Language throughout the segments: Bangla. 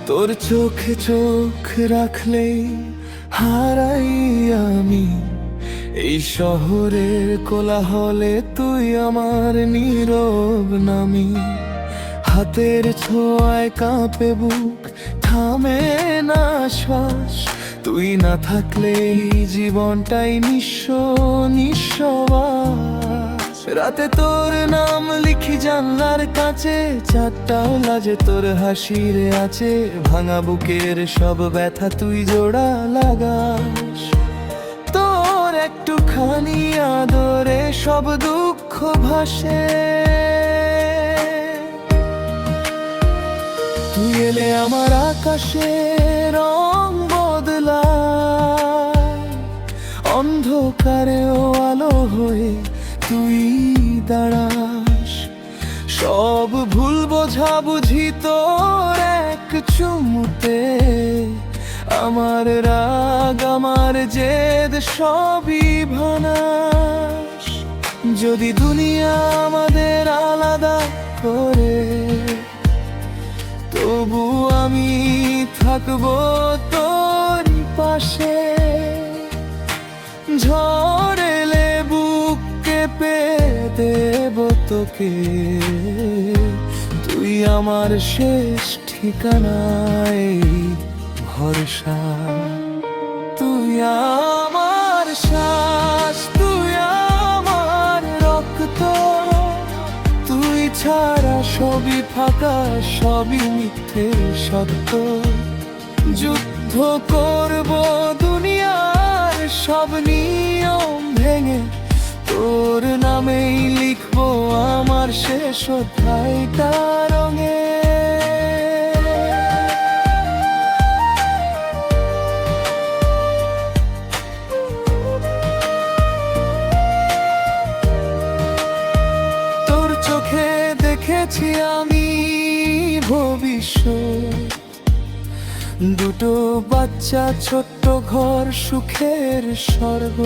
তোর চোখে চোখ রাখলেই হারাই আমি এই শহরের কোলাহলে, তুই আমার নীরব নামি। হাতের ছোঁয়ায় কাঁপে বুক, থামে না শ্বাস, তুই না থাকলে এই জীবনটাই নিঃস্ব নিঃশ্বাস। রাতে তোর নাম লিখি জানলার কাছে, চারটাও লাজে তোর হাসিরে আছে, ভাঙা বুকের সব ব্যথা তুই জোড়া লাগাস। তোর একটুখানি আদরে সব দুঃখ ভাসে, তুই এলে আমার আকাশে রং বদলায়, অন্ধকারেও আলো হয়ে তুই দাঁড়াস। সব ভুল বোঝা বুঝি তোর এক চুমুতে, আমার রাগ আমার জেদ সবই ভানাস। যদি দুনিয়া আমাদের আলাদা করে, তবু আমি থাকবো তোর পাশে। ঝড় এলে বুক কেঁপে দেব তোকে, তুই আমার শেষ ঠিকানায় ভরসা। তুই আমার শ্বাস, তুই আমার রক্ত, তুই ছাড়া সবই ফাঁকা, সবই মিথ্যে সত্য। যুদ্ধ করব দুনিয়ার সব নিয়ম ভেঙে, তোর নামেই লিখবো আমার শেষ অধ্যায়টা রঙে। তোর চোখে দেখেছি আমি ভবিষ্যৎ, দুটো বাচ্চা, ছোট্ট ঘর, সুখের স্বর্গ।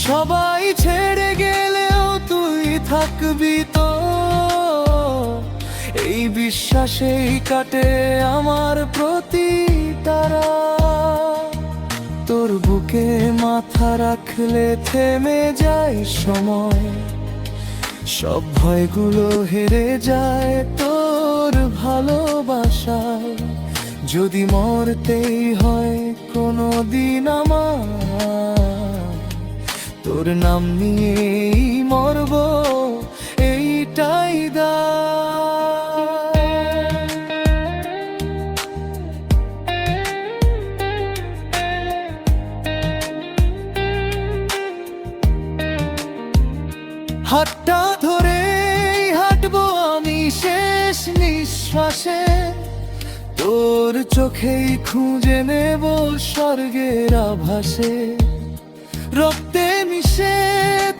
সবাই ছেড়ে গেলেও তুই থাকবি তো, এই বিশ্বাসেই কাটে আমার প্রতি তারা। তোর বুকে মাথা রাখলে থেমে যায় সময়, সব ভয়গুলো হেরে যায় তোর ভালোবাসায়। যদি মরতেই হয় কোনো দিন আমার, তোর নাম নিয়েই মরব, এইটাই হাতটা ধরে হাঁটবো আমি শেষ নিঃশ্বাসে, তোর চোখেই খুঁজে নেব স্বর্গের আভাসে। রক্তে মিশে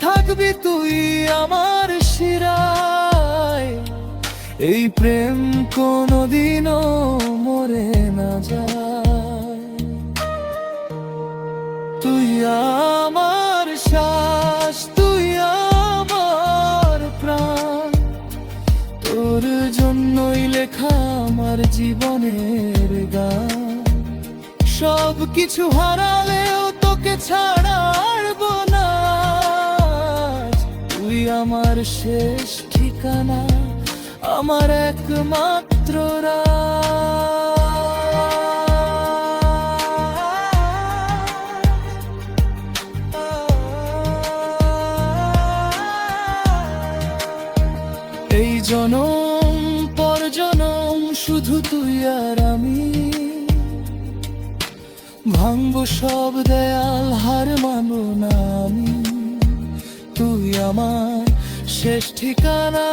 থাকবি তুই আমার শিরায়, এই প্রেম কোনোদিনও মরে না যায়। তুই আমার শ্বাস, তুই আমার প্রাণ, তোর জন্যই লেখা আমার জীবনের গান। সব কিছু হারালেও তোকে ছাড়ব না, তুই আমার শেষ ঠিকানা, আমার একমাত্র এই জনম পর জনম শুধু তুই আর আমি, ভাঙবো সব দেয়াল, হার মানবো না আমি। তুই আমার শেষ ঠিকানা,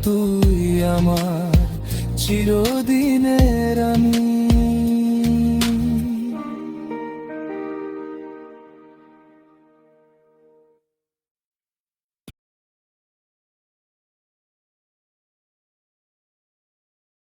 তুই আমার চিরদিনের